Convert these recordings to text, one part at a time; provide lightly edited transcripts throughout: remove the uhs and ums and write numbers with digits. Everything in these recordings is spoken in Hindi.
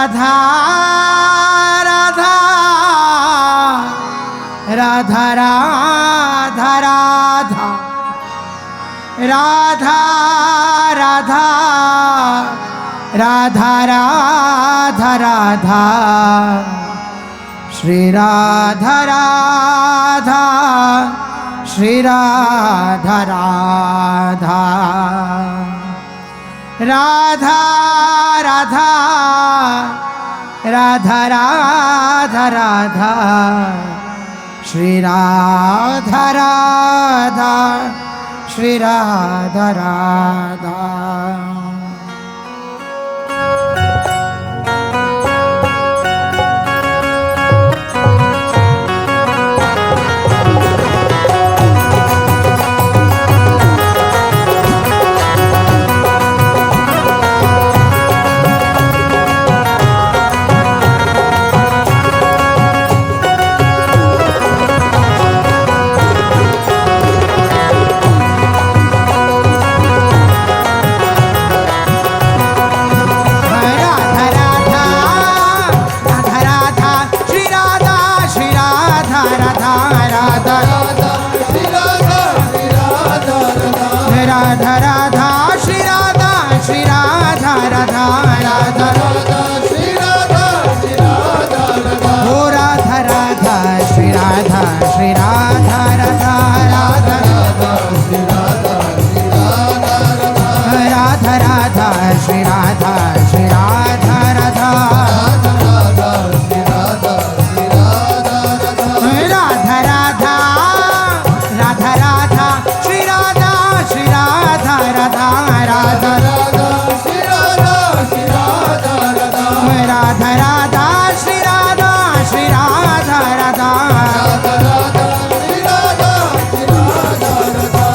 राधा राधा राधा राधा राधा राधा राधा राधा राधा श्री राधा राधा श्री राधा राधा राधा राधा राधा राधा राधा श्री राधा राधा श्री राधा राधा। राधा राधा श्री राधा श्री राधा राधा राधा राधा श्री राधा श्री राधा राधा ओ राधा राधा श्री राधा श्री राधा राधा राधा राधा श्री राधा श्री राधा राधा राधा श्री राधा श्री राधा राधा राधा श्री राधा श्री राधा राधा राधा राधा राधा श्री राधा श्री राधा राधा राधा राधा श्री राधा श्री राधा राधा राधा राधा श्री राधा श्री राधा राधा राधा राधा श्री राधा श्री राधा राधा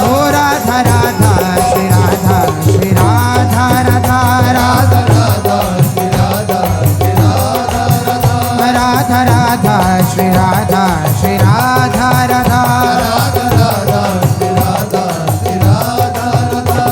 ओ राधा राधा श्री राधा श्री राधा राधा राधा राधा श्री राधा श्री राधा राधा राधा राधा श्री राधा श्री राधा राधा राधा राधा श्री राधा श्री राधा राधा।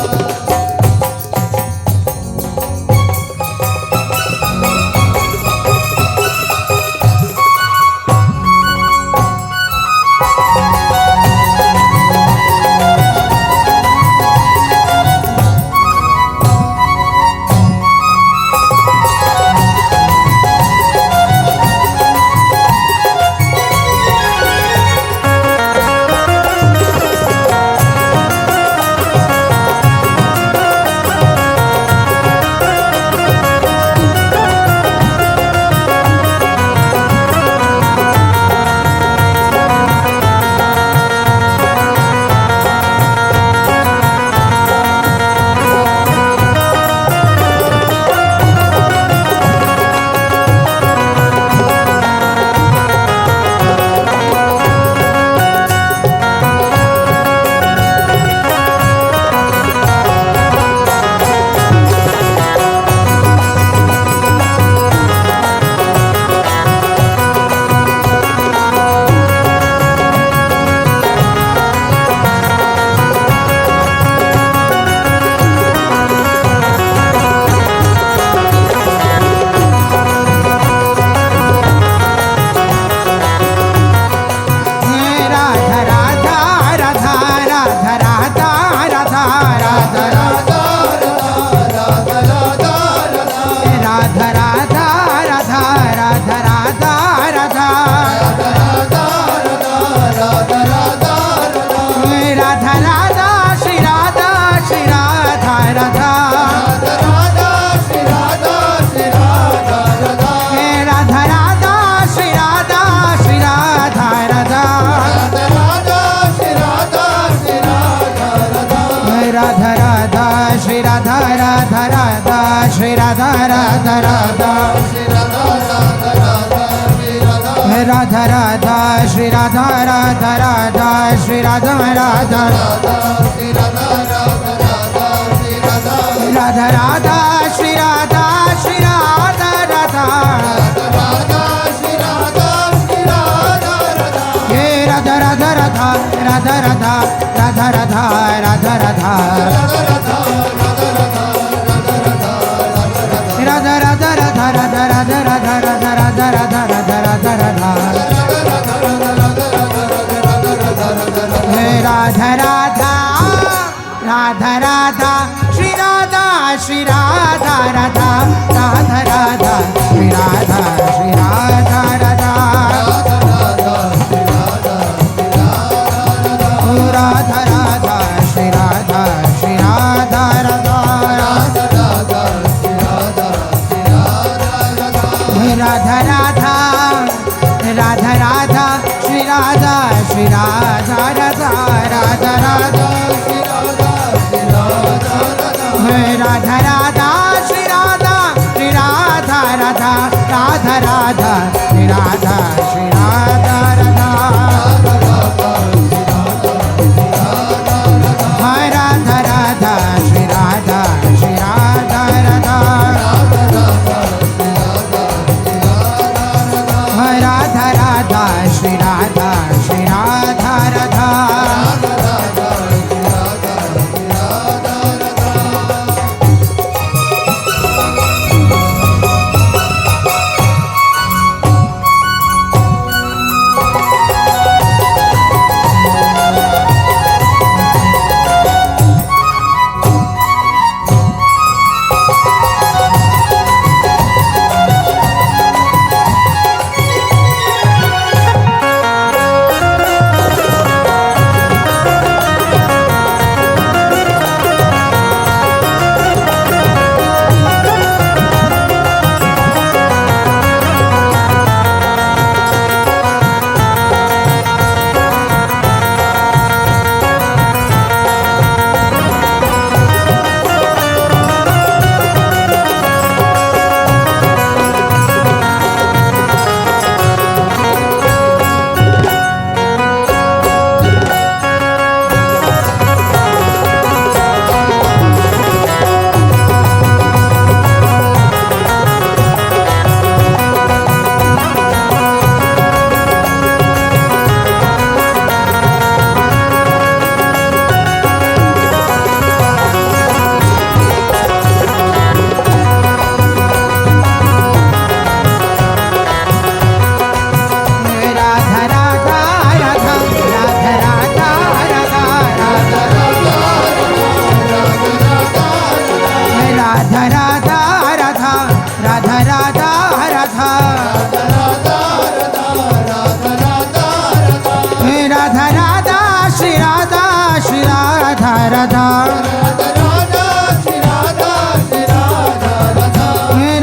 श्री राधा राधा राधा राधा राधा श्री राधा राधा राधा श्री राधा राधा राधा राधा श्री राधा श्री राधा राधा हे राधा राधा राधा राधा राधा राधा राधा राधा राधा राधा राधा राधा राधा राधा श्री राधा श्री राधा राधा राधा राधा श्री राधा श्री राधा राधा राधा राधा श्री राधा श्री राधा राधा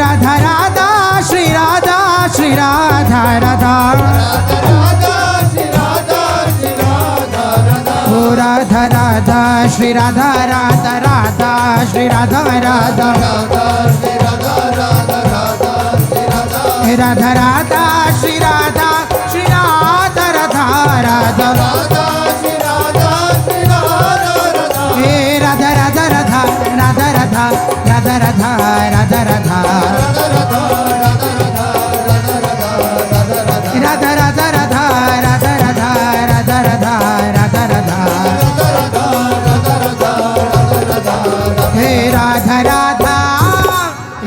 राधा राधा श्री राधा श्री राधा राधा श्री राधा राधा राधा श्री राधा राधा राधा राधा श्री राधा श्री राधा राधा राधा हे राधा राधा राधा राधा राधा राधा राधा राधा राधा राधा राधा राधा राधा राधा राधा राधा राधा राधा हे राधा राधा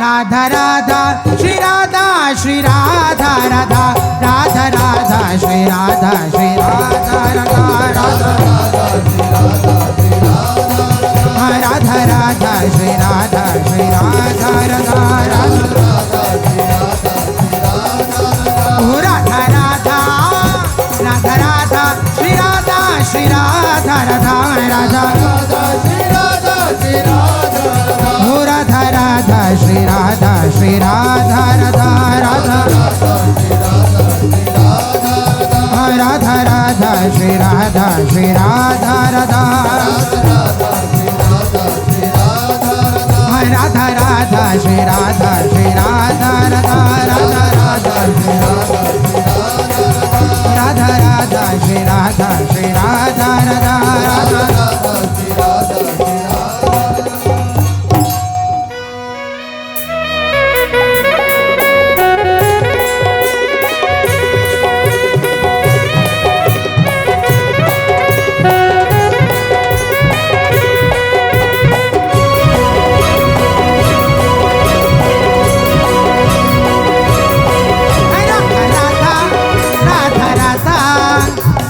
राधा राधा श्री राधा श्री राधा राधा राधा राधा श्री राधा श्री राधा राधा राधा राधा राधा श्री राधा श्री राधा राधा राधा राधा राधा राधा श्री राधा श्री राधा राधा राधा राधा राधा श्री राधा श्री राधा राधा राधा राधा राधा श्री राधा श्री राधा राधा राधा राधा श्री राधा श्री राधा राधा राधा राधा राधा श्री राधा श्री राधा राधा राधा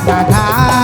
राधा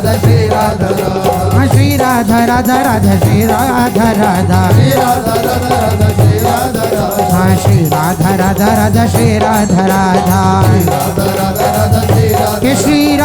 राधा श्री राधा राधा हाँ श्री राधा राधा राधा श्री राधा राधा श्री राधा राधा राधा श्री राधा राधा हाँ श्री राधा राधा राधा श्री राधा राधा राधा राधा राधा श्री राधा के श्री